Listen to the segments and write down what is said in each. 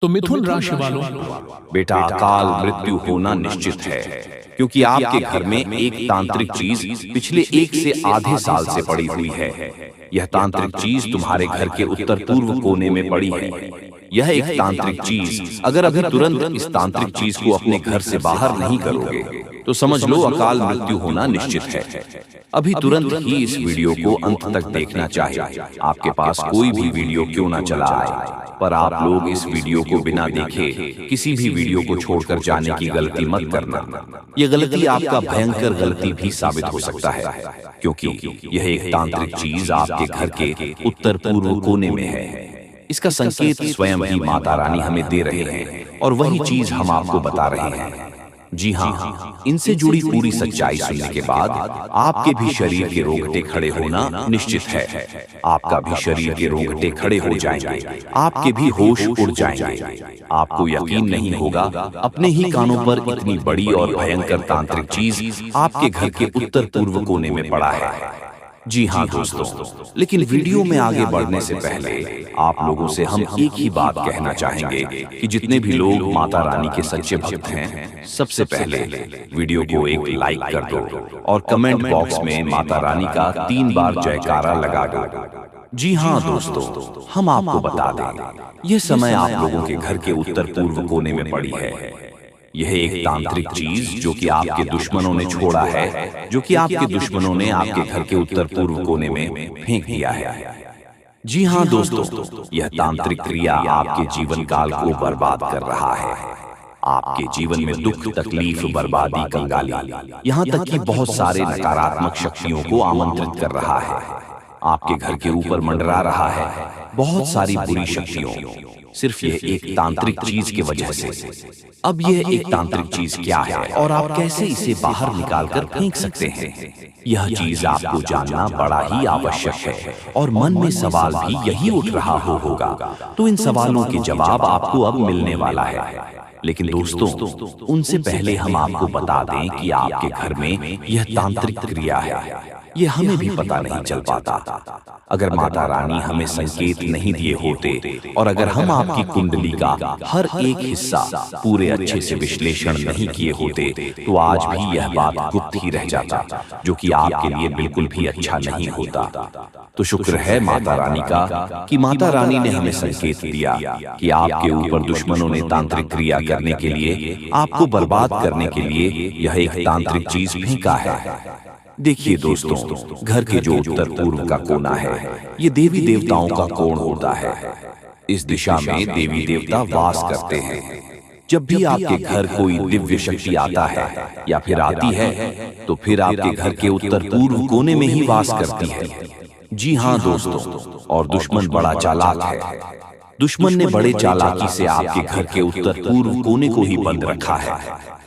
तो मिथुन राशि वालों, बेटा अकाल मृत्यु होना निश्चित है, क्योंकि आपके घर में एक तांत्रिक चीज पिछले 1 से आधे साल से पड़ी हुई है। यह तांत्रिक चीज तुम्हारे घर के उत्तर पूर्व कोने में पड़ी है। यह एक तांत्रिक चीज अगर अभी तुरंत इस तांत्रिक चीज को अपने घर से बाहर नहीं करोगे तो समझ लो अकाल मृत्यु होना निश्चित है। अभी तुरंत ही इस वीडियो को अंत तक देखना चाहिए। आपके पास कोई भी वीडियो क्यों ना चला आए, पर आप लोग इस वीडियो को बिना देखे किसी भी वीडियो को छोड़कर जाने की गलती मत करना। यह गलती आपका भयंकर गलती भी साबित हो सकता है, क्योंकि यह एक तांत्रिक चीज आपके घर के उत्तर पूर्व कोने में है। इसका संकेत स्वयं ही माता रानी हमें दे रहे हैं और वही चीज हम आपको बता रहे हैं। जी हाँ, इनसे जुड़ी पूरी सच्चाई सुनने के बाद आपके भी शरीर के रोंगटे खड़े होना निश्चित है। आपका भी शरीर के रोंगटे खड़े हो जाएंगे, आपके भी होश उड़ जाएंगे। आपको यकीन नहीं होगा अपने ही कानों पर इतनी बड़ी और भयंकर तांत्रिक चीज आपके घर के उत्तर पूर्व कोने में पड़ा है। जी हाँ दोस्तों, लेकिन वीडियो में आगे बढ़ने से पहले आप लोगों से हम एक ही बात कहना चाहेंगे कि जितने भी लोग माता रानी के सच्चे भक्त हैं, सबसे पहले वीडियो को एक लाइक कर दो और कमेंट बॉक्स में माता रानी का 3 बार जयकारा लगा दो। जी हाँ दोस्तों, हम आपको बता दें, यह समय आप लोगों के घर के उत्तर पूर्व कोने में पड़ी है। यह एक तांत्रिक चीज जो कि आपके दुश्मनों ने छोड़ा है, जो कि आपके दुश्मनों ने आपके घर के उत्तर पूर्व कोने में फेंक दिया है। जी हाँ दोस्तों, यह तांत्रिक क्रिया आपके जीवन काल को बर्बाद कर रहा है। आपके जीवन में दुख, तकलीफ, बर्बादी, कंगाली, यहाँ तक कि बहुत सारे नकारात्मक शक्तियों को आमंत्रित कर रहा है। आपके घर के ऊपर मंडरा रहा है बहुत सारी बुरी शक्तियों, सिर्फ यह एक तांत्रिक चीज की वजह से। अब यह एक तांत्रिक चीज क्या है और आप कैसे इसे बाहर निकालकर फेंक सकते हैं, यह चीज आपको जानना बड़ा ही आवश्यक है। और मन में सवाल भी यही उठ रहा होगा, तो इन सवालों के जवाब आपको अब मिलने वाला है। लेकिन दोस्तों, उनसे पहले हम आपको बता दें कि आपके घर में यह तांत्रिक क्रिया है, यह हमें भी पता नहीं चल पाता अगर माता रानी हमें संकेत नहीं दिए होते, और अगर हम आपकी कुंडली का हर एक हिस्सा पूरे अच्छे से विश्लेषण नहीं किए होते तो आज भी यह बात गुप्त ही रह जाता, जो कि आपके लिए बिल्कुल भी अच्छा नहीं होता। तो शुक्र है माता रानी का कि माता रानी ने हमें संकेत दिया कि आपके ऊपर दुश्मनों ने तांत्रिक क्रिया करने के लिए, आपको बर्बाद करने के लिए यह एक तांत्रिक चीज फेंका है। देखिए दोस्तों, घर के जो उत्तर पूर्व का कोना है, ये देवी देवताओं का कोण होता है। इस दिशा में देवी देवता वास करते हैं। जब भी आपके घर कोई दिव्य शक्ति आता है या फिर आती है, तो फिर आपके घर के उत्तर पूर्व कोने में ही वास करती है। जी हाँ दोस्तों, और दुश्मन बड़ा चालाक है। दुश्मन ने बड़े चालाकी से आपके घर के उत्तर पूर्व कोने को ही बंद रखा है,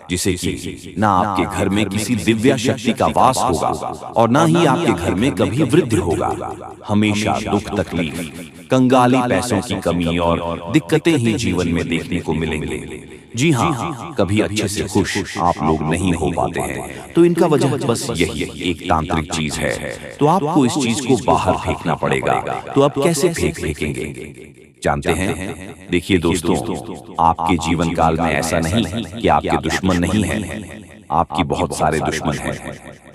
जिसे कि ना आपके घर में किसी दिव्या शक्ति का वास होगा और ना ही आपके घर में कभी वृद्धि होगा। हमेशा दुख, तकलीफ, कंगाली, पैसों की कमी और दिक्कतें ही जीवन में देखने को मिलेंगे। जी हाँ, कभी अच्छे से खुश आप लोग नहीं हो पाते हैं, तो इनका वजह बस यही एक तांत्रिक चीज है। तो आपको इस चीज को बाहर फेंकना पड़ेगा। तो अब कैसे फेंकेंगे जानते हैं? देखिए दोस्तों, आपके जीवन काल में ऐसा नहीं कि आपके दुश्मन नहीं हैं। आपकी बहुत सारे दुश्मन हैं।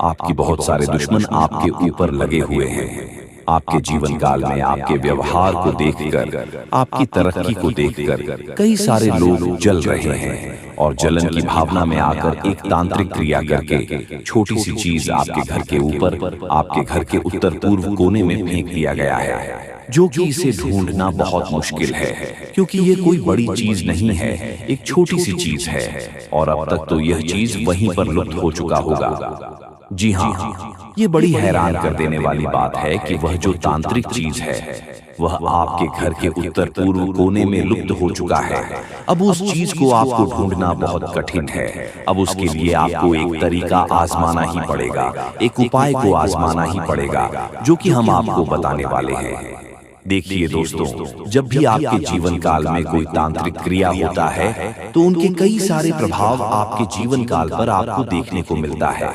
आपकी बहुत सारे दुश्मन आपके ऊपर लगे हुए हैं। आपके जीवन काल में आपके व्यवहार को देखकर, आपकी तरक्की को देखकर कई सारे लोग जल रहे हैं, और जलन की भावना में आकर एक तांत्रिक क्रिया करके छोटी सी चीज आपके घर के ऊपर, आपके घर के उत्तर पूर्व कोने में फेंक दिया गया है, जो कि इसे ढूंढना बहुत मुश्किल है, क्योंकि ये कोई बड़ी चीज नहीं है, एक छोटी सी चीज है, और अब तक तो यह चीज वहीं पर लुप्त हो चुका होगा। जी हाँ, ये बड़ी हैरान कर देने वाली बात है कि वह जो तांत्रिक चीज है, वह आपके घर के उत्तर पूर्व कोने में लुप्त हो चुका है। अब उस चीज को आपको ढूंढना बहुत कठिन है। अब उसके लिए आपको एक तरीका आजमाना ही पड़ेगा, एक उपाय को आजमाना ही पड़ेगा, जो कि हम आपको बताने वाले हैं। देखिए दोस्तों, जब भी आपके जीवन काल में कोई तांत्रिक क्रिया होता है, तो उनके कई सारे प्रभाव आपके जीवन काल पर आपको देखने को मिलता है।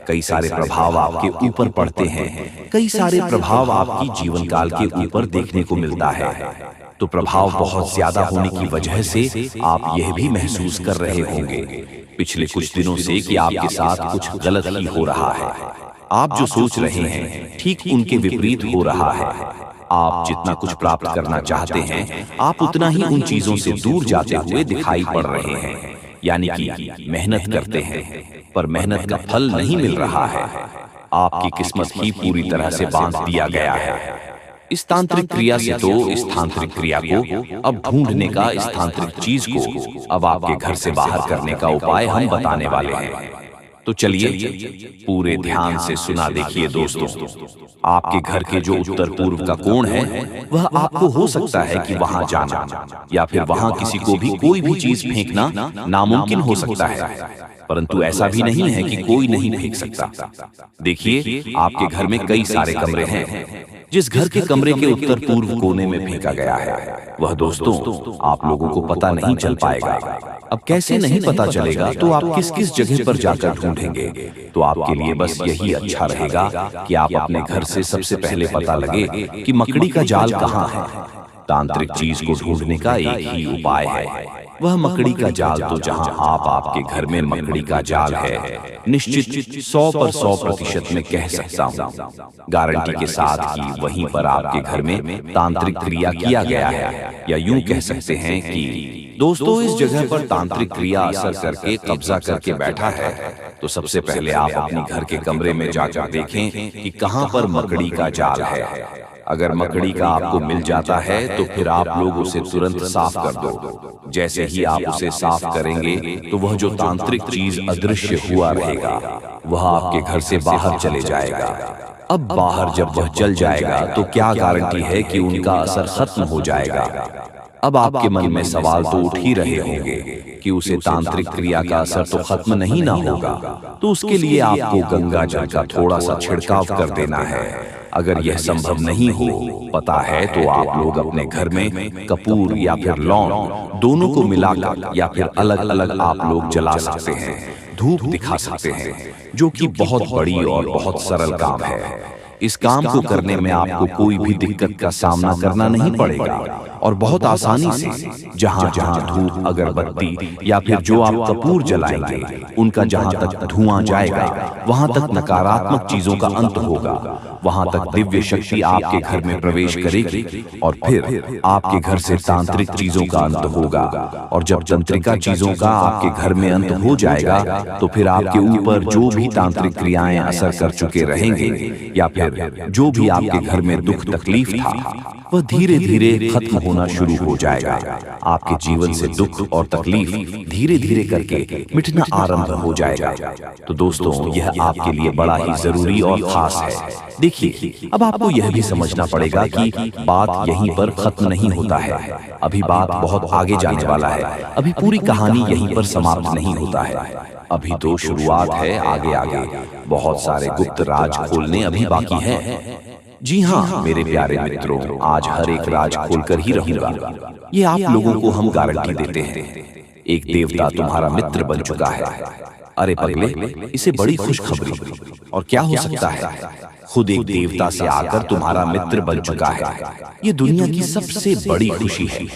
कई सारे प्रभाव आपके ऊपर पड़ते हैं, कई सारे प्रभाव आपकी जीवन काल के ऊपर देखने को मिलता है। तो प्रभाव बहुत ज्यादा होने की वजह से आप यह भी महसूस कर रहे होंगे पिछले कुछ दिनों से कि आपके साथ कुछ गलत ही हो रहा है। आप जो सोच रहे हैं ठीक उनके विपरीत हो रहा है। आप जितना कुछ प्राप्त करना चाहते हैं आप उतना ही उन चीजों से दूर जाते हुए दिखाई पड़ रहे हैं। यानी कि मेहनत करते हैं पर मेहनत का फल नहीं मिल रहा है। आपकी किस्मत ही पूरी तरह से बांध दिया गया है। इस तांत्रिक क्रिया से तो इस तांत्रिक क्रिया को अब ढूंढने का, इस तांत्रिक चीज को अब आपके घर से बाहर करने का उपाय हम बताने वाले हैं। तो चलिए पूरे ध्यान से सुना देखिए दोस्तों। आपके घर के जो उत्तर पूर्व का कोण है वह आपको हो सकता है कि वहां जाना या फिर वहां किसी को भी कोई भी चीज फेंकना नामुमकिन हो सकता है, परंतु ऐसा भी नहीं है कि कोई नहीं फेंक सकता। देखिए आपके घर में कई सारे कमरे हैं। जिस घर के कमरे के उत्तर पूर्व कोने में फेंका गया है वह दोस्तों आप लोगों को पता नहीं चल पाएगा। अब कैसे नहीं पता चलेगा तो आप किस किस जगह पर जाकर ढूंढेंगे? तो आपके लिए बस यही अच्छा रहेगा कि आप अपने घर से सबसे पहले पता लगे कि मकड़ी का जाल कहाँ है। तांत्रिक चीज को ढूंढने का एक ही उपाय है, वह मकड़ी का जाल। तो जहां आपके घर में मकड़ी का जाल है, निश्चित 100% में कह सकता हूं, गारंटी के साथ कि वहीं पर आपके घर में तांत्रिक क्रिया किया गया है। या यूं कह सकते हैं कि दोस्तों इस जगह पर तांत्रिक क्रिया असर करके कब्जा करके बैठा है। तो सबसे पहले आप अपने घर के कमरे में जाकर देखें कि कहां पर मकड़ी का जाल है। अगर मकड़ी का आपको मिल जाता है तो फिर आप लोग उसे तुरंत साफ कर दो। जैसे ही आप उसे साफ करेंगे तो वह जो तांत्रिक चीज अदृश्य हुआ रहेगा वह आपके घर से बाहर चले जाएगा। अब बाहर जब वह चल जाएगा तो क्या गारंटी है कि उनका असर खत्म हो जाएगा? अब आपके मन में सवाल तो उठ ही रहे होंगे कि उसे तांत्रिक क्रिया का असर तो खत्म नहीं ना होगा, तो उसके लिए आपको गंगा जल का थोड़ा सा छिड़काव कर देना है। अगर यह संभव नहीं हो पता है तो आप लोग अपने घर में कपूर या फिर लौंग दोनों को मिलाकर या फिर अलग अलग आप लोग जला सकते हैं, धूप दिखा सकते हैं, जो कि बहुत बड़ी और बहुत सरल काम है। इस काम को करने में आपको कोई भी दिक्कत का सामना करना नहीं पड़ेगा और बहुत आसानी से जहां जहां धूप, अगरबत्ती या फिर जो आप कपूर जलाएंगे उनका जहां तक धुआं जाएगा वहां तक नकारात्मक चीजों का अंत होगा, वहां तक दिव्य शक्ति आपके घर में प्रवेश करेगी और फिर आपके घर से तांत्रिक चीजों का अंत होगा। और जब तंत्रिका चीजों का आपके घर में अंत हो जाएगा तो फिर आपके ऊपर जो भी तांत्रिक क्रियाएं असर कर चुके रहेंगे या फिर जो भी आपके घर में दुख तकलीफ था वह धीरे धीरे खत्म होना शुरू हो जाएगा। आपके जीवन से दुख और तकलीफ धीरे धीरे करके मिटना आरंभ हो जाएगा। तो दोस्तों यह आपके लिए बड़ा ही जरूरी और खास है। देखिए अब आपको यह भी समझना पड़ेगा कि बात यहीं पर खत्म नहीं होता है, अभी बात बहुत आगे जाने वाला है। अभी पूरी कहानी यहीं पर समाप्त नहीं होता है, अभी तो शुरुआत है। आगे आगे बहुत सारे गुप्त राज खोलने अभी बाकी है। जी हाँ मेरे प्यारे मित्रों, आज हर एक राज खोलकर ही रहूंगा, ये आप लोगों को हम गारंटी देते हैं। एक देवता तुम्हारा मित्र बन चुका है। अरे पगले, इसे बड़ी खुशखबरी और क्या हो सकता है? खुद एक देवता से आकर तुम्हारा मित्र बन चुका है। ये दुनिया की सबसे बड़ी खुशी है,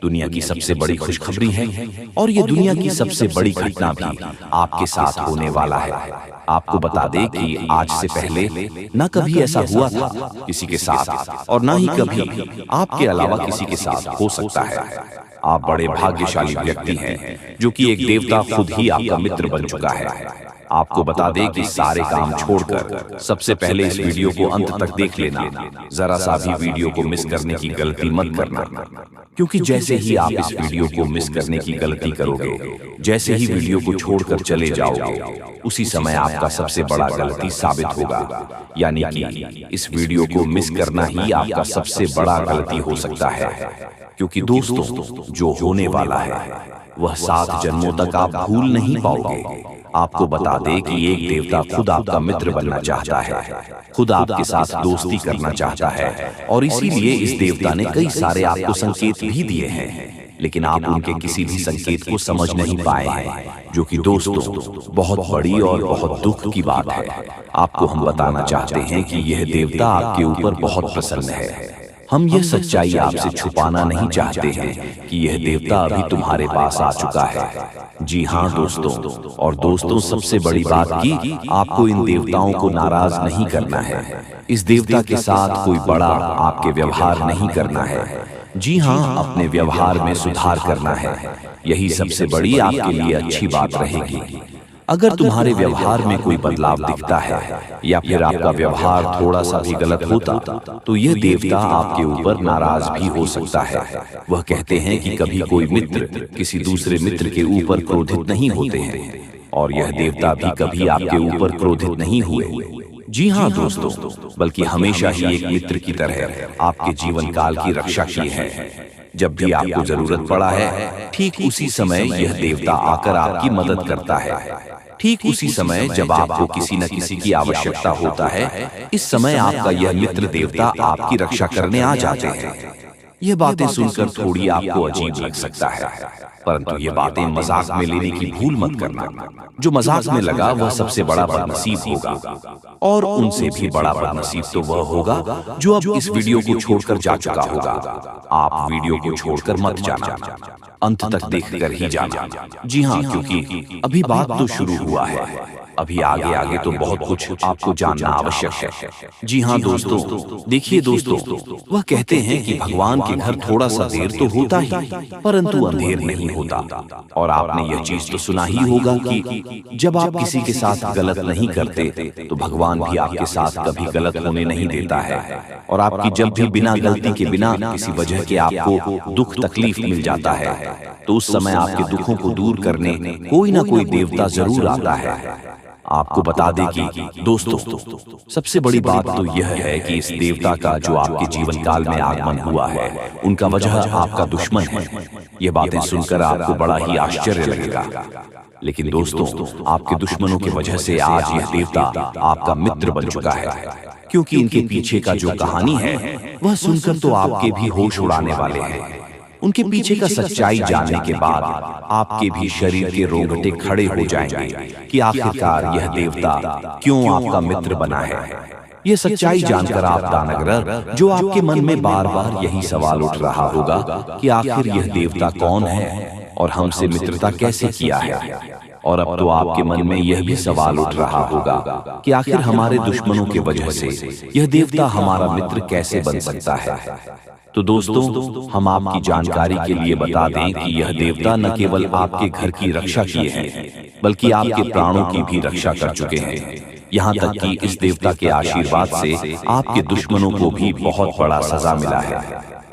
दुनिया की सबसे बड़ी खुशखबरी है और ये दुनिया की सबसे बड़ी घटना भी आपके साथ होने वाला है। आपको बता दें कि आज से पहले न कभी ऐसा हुआ था किसी के साथ और न ही कभी आपके अलावा किसी के साथ हो सकता है। आप बड़े भाग्यशाली व्यक्ति हैं जो कि एक देवता खुद ही आपका मित्र बन चुका है। आपको बता दें कि सारे काम छोड़कर सबसे पहले इस वीडियो को अंत तक देख लेना। जरा सा भी वीडियो को मिस करने की गलती मत करना, क्योंकि जैसे ही आप इस वीडियो को मिस करने की गलती करोगे, जैसे ही वीडियो को छोड़कर चले जाओगे, उसी समय आपका सबसे बड़ा गलती साबित होगा। यानी कि इस वीडियो को मिस करना ही आपका सबसे बड़ा गलती हो सकता है, क्योंकि दोस्तों जो होने वाला है वह 7 जन्मों तक आप भूल नहीं पाओगे। आपको बता दें कि एक देवता खुद आपका मित्र बनना चाहता है, खुद आपके साथ दोस्ती करना चाहता है और इसीलिए इस देवता ने कई सारे आपको संकेत भी दिए हैं, लेकिन आप उनके किसी भी संकेत को समझ नहीं पाए हैं, जो कि दोस्तों बहुत बड़ी और बहुत दुख की बात है। आपको हम बताना चाहते हैं कि यह देवता आपके ऊपर बहुत प्रसन्न है। हम यह सच्चाई आपसे छुपाना नहीं चाहते हैं कि यह देवता अभी तुम्हारे पास आ चुका है। जी हाँ दोस्तों, और दोस्तों सबसे बड़ी बात कि आपको इन देवताओं को नाराज नहीं करना है। इस देवता के साथ कोई बड़ा आपके व्यवहार नहीं करना है। जी हाँ, अपने व्यवहार में सुधार करना है। यही सबसे बड़ी आपके लिए अच्छी बात रहेगी। अगर तुम्हारे व्यवहार में कोई बदलाव दिखता है या फिर आपका व्यवहार थोड़ा सा भी गलत होता, तो यह देवता आपके ऊपर नाराज भी हो सकता है। वह कहते हैं कि कभी कोई मित्र किसी दूसरे मित्र के ऊपर क्रोधित नहीं होते हैं, और यह देवता भी कभी आपके ऊपर क्रोधित नहीं हुए। जी हाँ दोस्तों, बल्कि हमेशा ही एक मित्र की तरह आपके जीवन काल की रक्षा की है। जब भी आपको जरूरत पड़ा है, ठीक उसी समय यह देवता आकर आपकी मदद करता है। ठीक उसी समय जब आपको किसी न किसी की आवश्यकता होता है, इस समय आपका यह मित्र देवता आपकी रक्षा करने आ जाते हैं। यह बातें सुनकर थोड़ी आपको अजीब लग सकता है, परंतु ये बातें मजाक में लेने की भूल मत करना। जो मजाक में लगा वह सबसे बड़ा बदनसीब होगा, और उनसे भी बड़ा बदनसीब तो वह होगा जो अब इस वीडियो को छोड़कर जा चुका होगा। आप वीडियो को छोड़कर मत जाना, अंत तक देखकर ही जाना। जी हाँ, क्योंकि अभी बात तो शुरू हुआ है। अभी आगे आगे तो बहुत कुछ आपको जानना आवश्यक है। जी हाँ दोस्तों, देखिए दोस्तों, वह कहते हैं कि भगवान के घर थोड़ा सा देर तो होता ही, परंतु अंधेर नहीं होता। और आपने यह चीज तो सुना ही होगा कि जब आप किसी के साथ गलत नहीं करते, तो भगवान भी आपके साथ कभी गलत होने नहीं देता है। और आपकी जब भी बिना गलती के, बिना किसी वजह के आपको दुख तकलीफ मिल जाता है, तो उस समय आपके दुखों को दूर करने कोई ना कोई देवता जरूर आता है। आपको बता दें कि दोस्तों, सबसे बड़ी बात तो यह है कि इस देवता का जो आपके जीवन काल में आगमन हुआ है, उनका वजह आपका दुश्मन है। ये बातें सुनकर आपको बड़ा ही आश्चर्य लगेगा, लेकिन दोस्तों, आपके दुश्मनों की वजह से आज यह देवता आपका मित्र बन चुका है। क्योंकि इनके पीछे का जो कहानी है, वह सुनकर तो आपके भी होश उड़ाने वाले हैं। उनके पीछे का सच्चाई जानने के बाद आपके भी शरीर के रोंगटे खड़े हो जाएंगे कि आखिरकार यह देवता क्यों आपका मित्र बना है। यह सच्चाई जानकर आप दानगरर, जो आपके मन में बार बार यही सवाल उठ रहा होगा कि आखिर यह देवता कौन है और हमसे मित्रता कैसे किया है, और अब तो आपके मन में यह भी सवाल उठ रहा होगा कि आखिर हमारे दुश्मनों की वजह से यह देवता हमारा मित्र कैसे बन सकता है। तो दोस्तों, हम आपकी जानकारी के लिए बता दें कि यह देवता न केवल आपके घर की रक्षा किए हैं, बल्कि आपके प्राणों की भी रक्षा कर चुके हैं। यहाँ तक कि इस देवता के आशीर्वाद से आपके दुश्मनों को भी बहुत बड़ा सजा मिला है।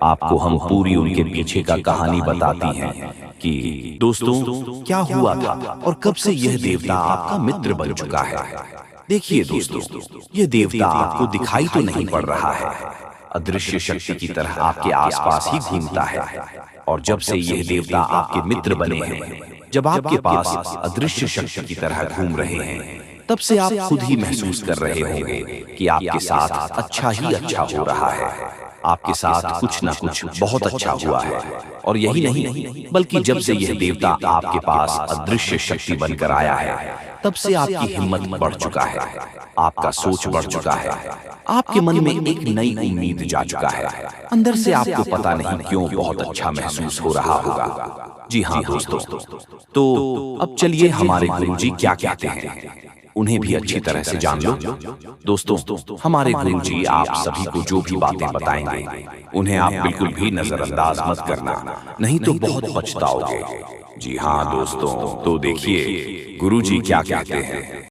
आपको हम पूरी उनके पीछे का कहानी बताती हैं कि दोस्तों, क्या हुआ था और कब से यह देवता आपका मित्र बन चुका है। देखिए दोस्तों, यह देवता आपको दिखाई तो नहीं पड़ रहा है, अदृश्य शक्ति की तरह आपके आसपास ही घूमता है। और जब से यह देवता आपके मित्र बने हैं, जब आपके पास अदृश्य शक्ति की तरह घूम रहे हैं, तब से आप खुद ही महसूस कर रहे होंगे कि आपके साथ अच्छा ही अच्छा हो रहा है। आपके साथ कुछ ना कुछ बहुत अच्छा हुआ है। और यही नहीं, बल्कि जब से यह देवता आपके पास अदृश्य शक्ति बनकर आया है, तब से आपकी हिम्मत बढ़ चुका है, आपका सोच बढ़ चुका है, आपके मन में एक नई उम्मीद जा चुका है। अंदर से आपको पता नहीं क्यों बहुत अच्छा महसूस हो रहा होगा। जी हाँ दोस्तों, तो अब चलिए हमारे गुरुजी क्या कहते हैं, उन्हें भी अच्छी तरह से जान लो। दोस्तों, हमारे गुरुजी आप सभी को जो भी बातें बताएंगे, उन्हें आप बिल्कुल भी नजरअंदाज मत करना, नहीं तो बहुत पछताओगे। जी हाँ दोस्तों, तो देखिए गुरुजी क्या कहते हैं।